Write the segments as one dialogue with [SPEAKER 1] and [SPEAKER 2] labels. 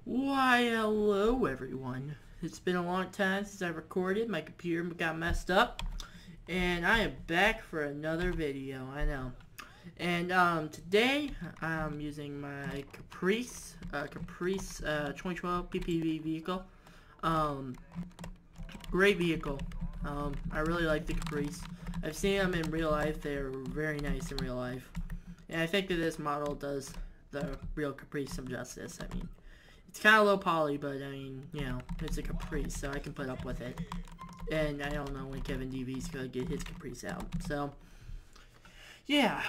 [SPEAKER 1] Why, hello everyone. It's been a long time since I recorded. My computer got messed up. And I am back for another video, I know. And today I'm using my Caprice 2012 PPV vehicle. Great vehicle. I really like the Caprice. I've seen them in real life. They're very nice in real life. And I think that this model does the real Caprice some justice. I mean, it's kind of low poly, but I mean, you know, it's a Caprice, so I can put up with it. And I don't know when Kevin DV's gonna get his Caprice out. So, yeah,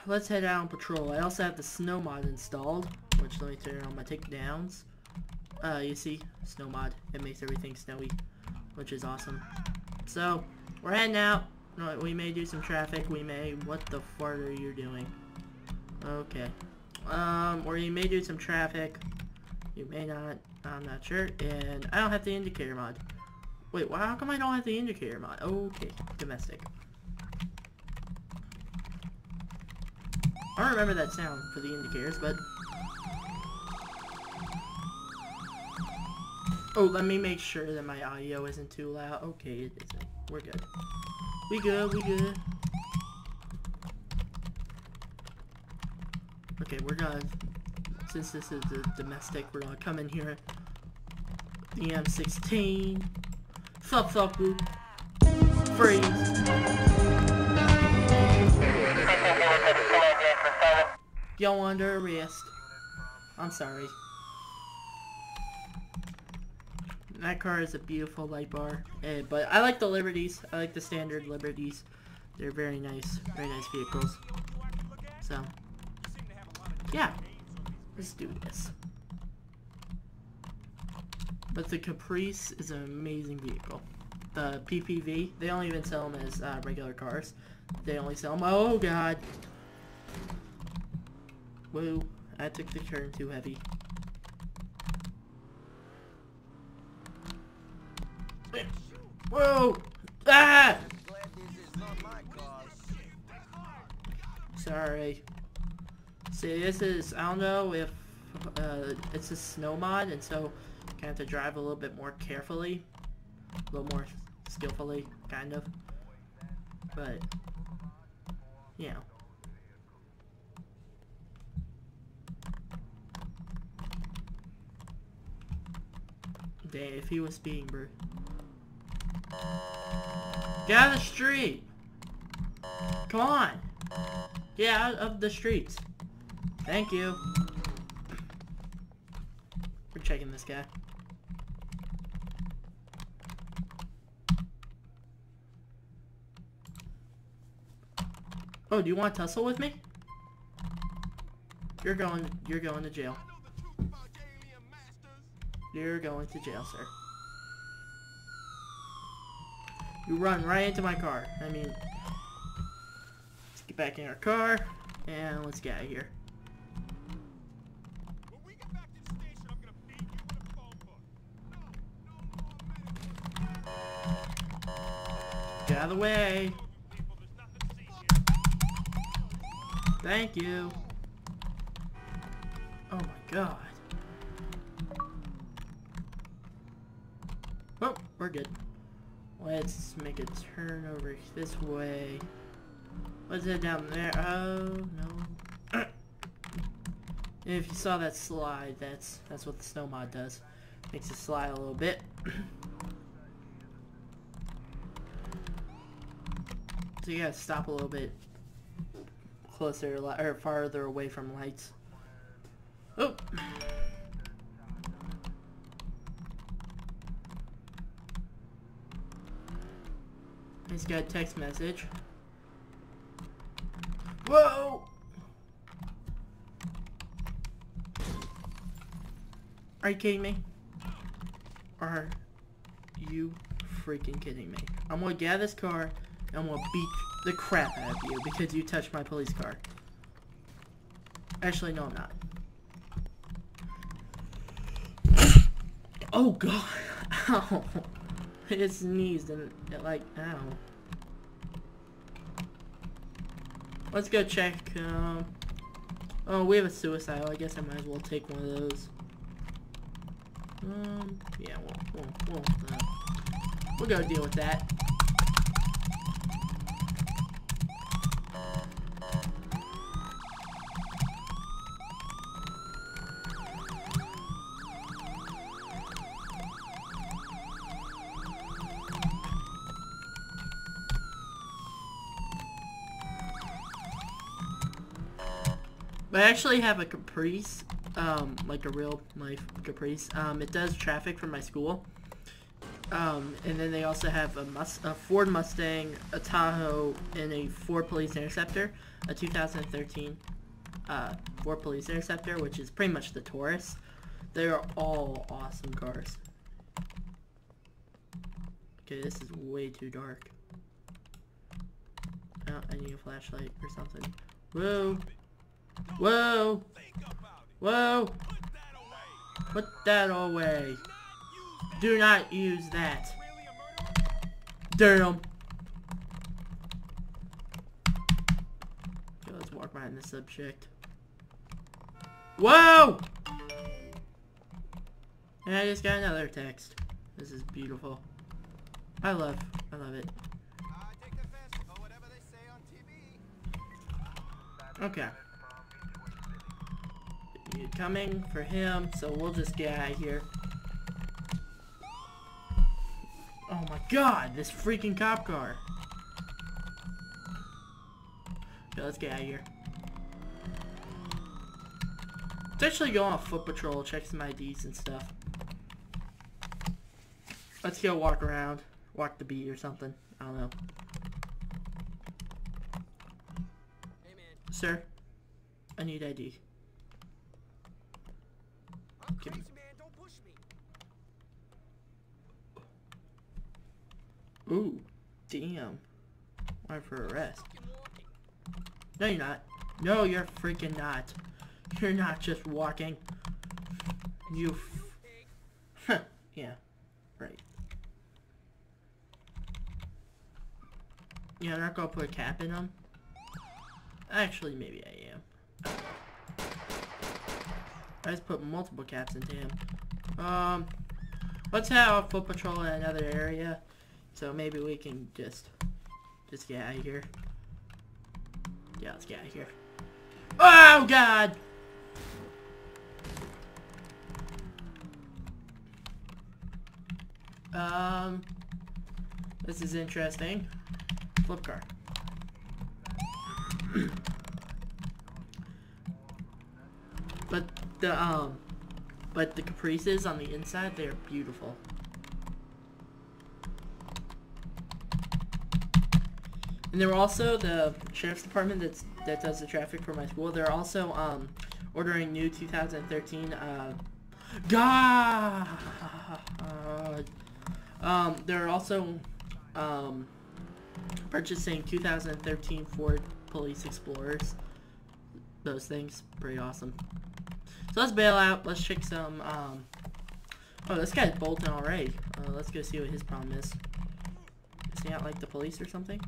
[SPEAKER 1] let's head out on patrol. I also have the snow mod installed, which let me turn on my takedowns. You see, snow mod. It makes everything snowy, which is awesome. So, we're heading out. We may do some traffic. We may. What the fart are you doing? Okay. Or you may do some traffic. You may not. I'm not sure. And I don't have the indicator mod. Wait, how come I don't have the indicator mod? Okay, domestic. I don't remember that sound for the indicators, but... Oh, let me make sure that my audio isn't too loud. Okay, it isn't. We're good. We good. Okay, we're gonna... Since this is the domestic, we're gonna come in here. The M16. Sup, boo. Freeze. Yo, under arrest. I'm sorry. That car is a beautiful light bar. But I like the Liberties. I like the standard Liberties. They're very nice vehicles. So, yeah. Let's do this. But the Caprice is an amazing vehicle. The PPV, they don't even sell them as regular cars. They only sell them... Oh, God. Whoa. I took the turn too heavy. Whoa! Ah! Sorry. See, this is... I don't know if... it's a snow mod, and so... you have to drive a little bit more carefully, a little more skillfully, kind of. But, you know. Dang, if he was speeding, bro. Get out of the street! Come on! Get out of the streets! Thank you. We're checking this guy. Oh, do you want to tussle with me? You're going to jail. You're going to jail, sir. You run right into my car. I mean, let's get back in our car and let's get out of here. Get out of the way. Thank you. Oh my God. Oh, we're good. Let's make a turn over this way. Let's head down there. Oh no. If you saw that slide, that's what the snow mod does. Makes it slide a little bit. So you gotta stop a little bit closer or farther away from lights. Oh! I just got a text message. Whoa! Are you kidding me? Are you freaking kidding me? I'm gonna get out of this car and I'm gonna beat the crap out of you because you touched my police car. Actually, no, I'm not. Oh God! Ow! It sneezed and it, like, ow. Let's go check. Oh, we have a suicide. I guess I might as well take one of those. Yeah, we'll go deal with that. But I actually have a Caprice, like a real life Caprice. It does traffic for my school. And then they also have a Ford Mustang, a Tahoe, and a Ford Police Interceptor, a 2013 Ford Police Interceptor, which is pretty much the Taurus. They are all awesome cars. Okay, this is way too dark. Oh, I need a flashlight or something. Whoa! Whoa! Whoa! Put that away. Do not use that. Damn. Okay, let's walk behind the subject. Whoa! And I just got another text. This is beautiful. I love it. Okay. You're coming for him, so we'll just get out of here. Oh my god, this freaking cop car. Okay, let's get out of here. Let's actually go on foot patrol, check some IDs and stuff. Let's go walk around, walk the beat or something. I don't know.
[SPEAKER 2] Hey man.
[SPEAKER 1] Sir, I need ID.
[SPEAKER 2] I'm crazy, man. Don't push me.
[SPEAKER 1] Ooh, damn. Warrant for arrest. No, you're not. No, you're freaking not. You're not just walking. You Huh, yeah, right. Yeah, I'm not gonna put a cap in them. Actually, maybe I am. I just put multiple caps into him. Let's have foot patrol in another area, so maybe we can just get out of here. Yeah, let's get out of here. Oh God! This is interesting. Flip car. But the Caprices on the inside, they are beautiful. And they're also the sheriff's department that does the traffic for my school. They're also ordering new 2013 God. They're also purchasing 2013 Ford Police Explorers. Those things, pretty awesome. So let's bail out. Let's check some. Oh, this guy's bolting already. Let's go see what his problem is. Is he not like the police or something?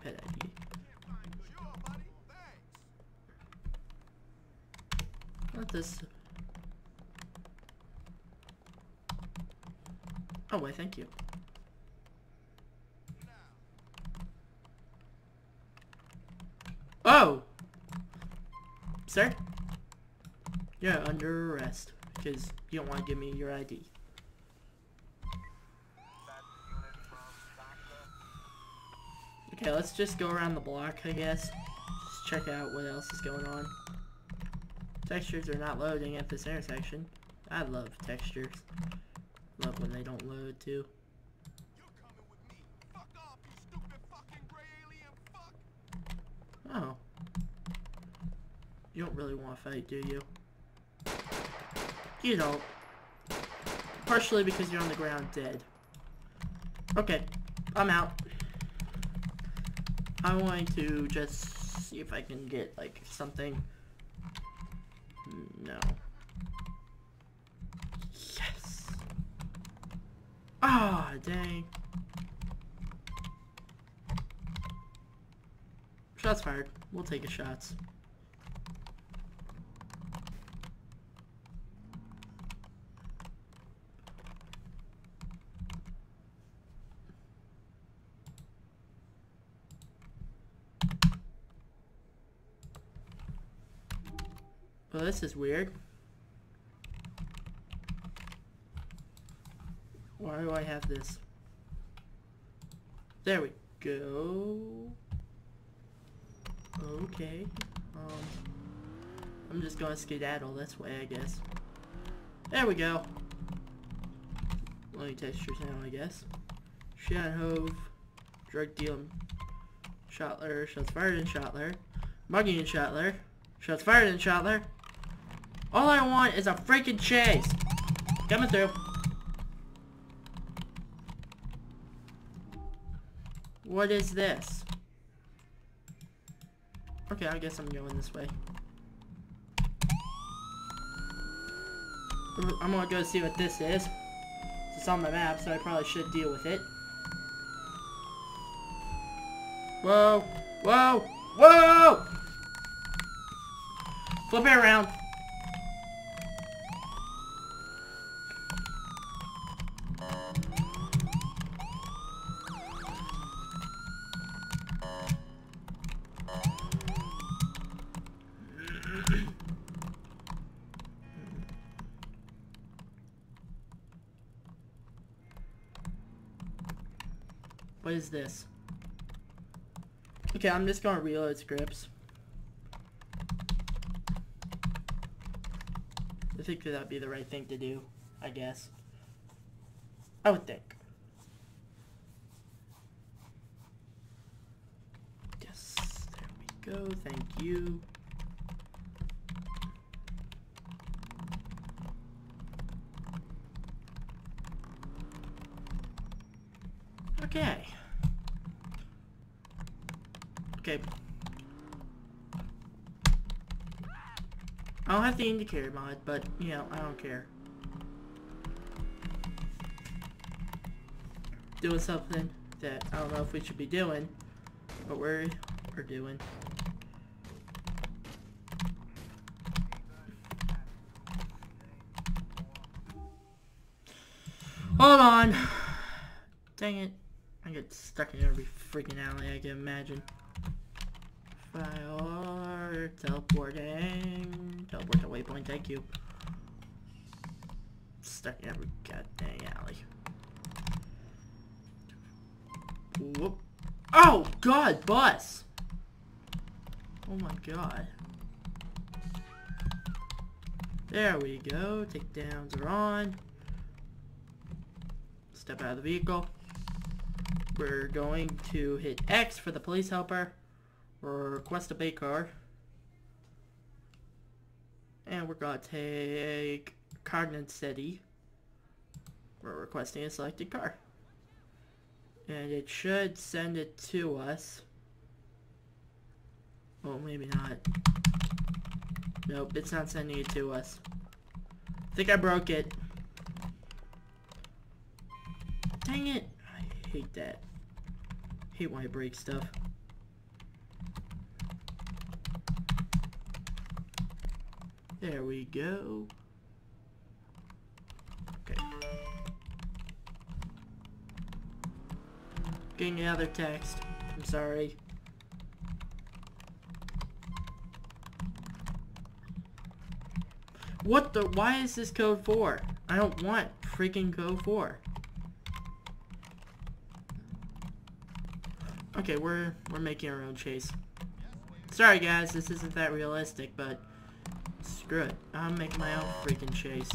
[SPEAKER 1] Pet ID. What this? Oh, wait, thank you. Oh! Sir? You're under arrest because you don't want to give me your ID. Okay, let's just go around the block, I guess. Just check out what else is going on. Textures are not loading at this intersection. I love textures. Love when they don't load too. Oh. You don't really want to fight, do you? You don't. Partially because you're on the ground dead. Okay, I'm out. I'm going to just see if I can get, like, something. No. Yes! Ah, dang. Shots fired. We'll take a shots. Well, this is weird. Why do I have this? There we go. Okay. I'm just gonna skedaddle this way, I guess. There we go. Only textures now, I guess. Shot hove. Drug dealing. Shotler. Shots fired in Shotler. Mugging in Shotler. Shots fired in Shotler. All I want is a freaking chase. Coming through. What is this? Okay, I guess I'm going this way. I'm gonna go see what this is. It's on my map, so I probably should deal with it. Whoa! Whoa! Whoa! Flip it around. What is this? Okay, I'm just gonna reload scripts. I think that'd be the right thing to do, I guess. I would think. Yes, there we go, thank you. Okay. Okay. I don't have the indicator mod, but, you know, I don't care. Doing something that I don't know if we should be doing, but we're doing. Hold on. Dang it. I get stuck in every freaking alley I can imagine. Fire, teleporting. Teleport to waypoint, thank you. Stuck in every goddamn alley. Whoop. Oh god, bus! Oh my god. There we go. Takedowns are on. Step out of the vehicle. We're going to hit X for the police helper. Or request a bait car. And we're going to take Cognate City. We're requesting a selected car. And it should send it to us. Oh, maybe not. Nope, it's not sending it to us. I think I broke it. Dang it. I hate that. Hate when I break stuff. There we go. Okay. Getting another text. I'm sorry. What the? Why is this code 4? I don't want freaking code 4. Okay, we're making our own chase. Sorry guys, this isn't that realistic, but screw it. I'm making my own freaking chase.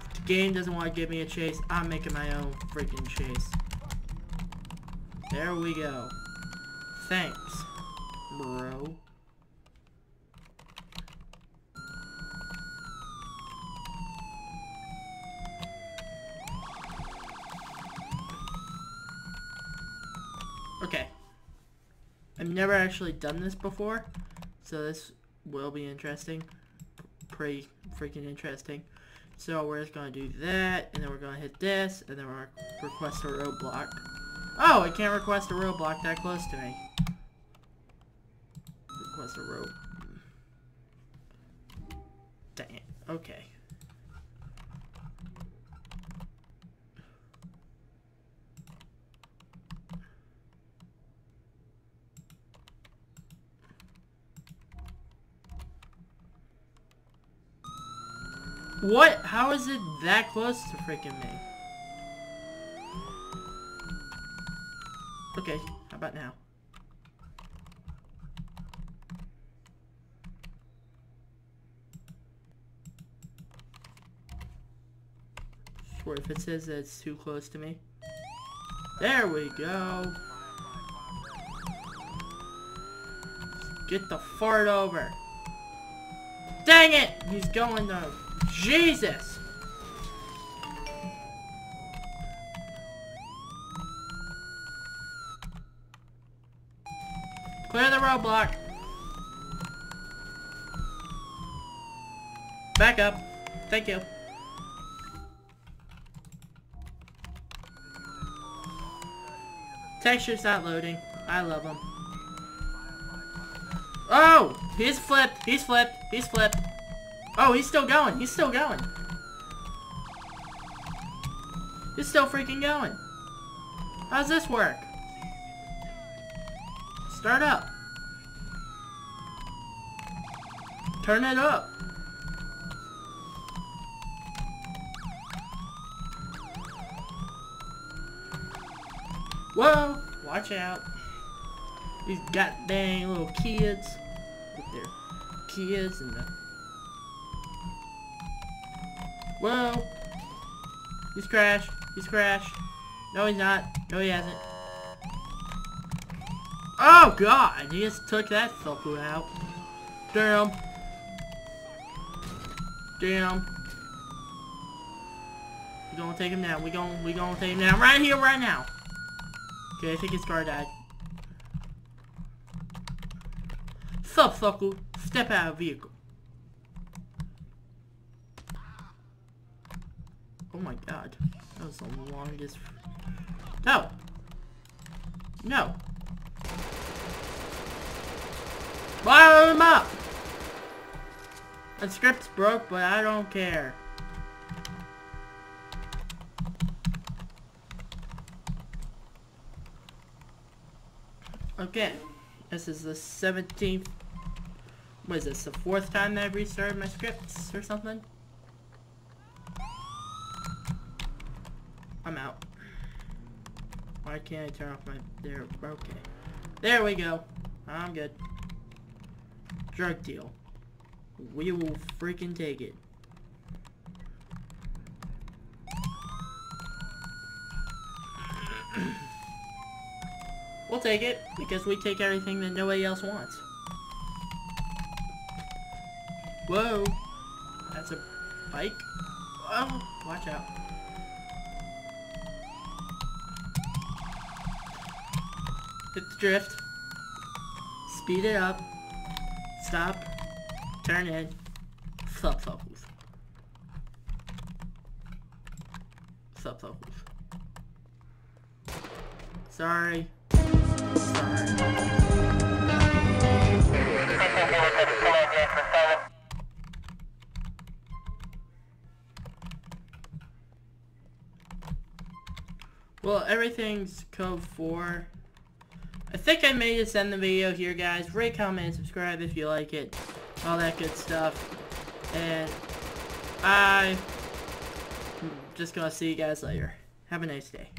[SPEAKER 1] If the game doesn't want to give me a chase, I'm making my own freaking chase. There we go. Thanks, bro. Okay. I've never actually done this before, so this will be interesting. Pretty freaking interesting. So we're just going to do that, and then we're going to hit this, and then we're going to request a roadblock. Oh, I can't request a roadblock that close to me. Request a road. Dang it. Okay. What? How is it that close to freaking me? Okay, how about now? Swear if it says that it's too close to me. There we go. Get the fart over. Dang it! He's going to... Jesus! Clear the roadblock. Back up. Thank you. Texture's not loading. I love them. Oh! He's flipped. He's flipped. He's flipped. Oh, he's still going. He's still going. He's still freaking going. How's this work? Start up. Turn it up. Whoa! Watch out. These goddamn little kids with their kids and the... Whoa! He's crashed. He's crashed. No, he's not. No, he hasn't. Oh, God! He just took that fucker out. Damn. Damn. We gonna take him down. We gonna take him down right here, right now. Okay, I think his car died. Sup, sucker? Step out of vehicle. Oh my God. That was the longest... No! No! Blow him up! The script's broke, but I don't care. Okay, this is the 17th, what is this, the 4th time that I've restarted my scripts or something? I'm out. Why can't I turn off my, there, okay. There we go, I'm good. Drug deal. We will freaking take it. We'll take it, because we take everything that nobody else wants. Whoa! That's a bike? Oh, watch out. Hit the drift. Speed it up. Stop. Turn in. Flip focus. Flip focus. Sorry. Well, everything's code 4. I think I may just end the video here, guys. Rate, comment, and subscribe if you like it. All that good stuff. And I'm just gonna see you guys later. Have a nice day.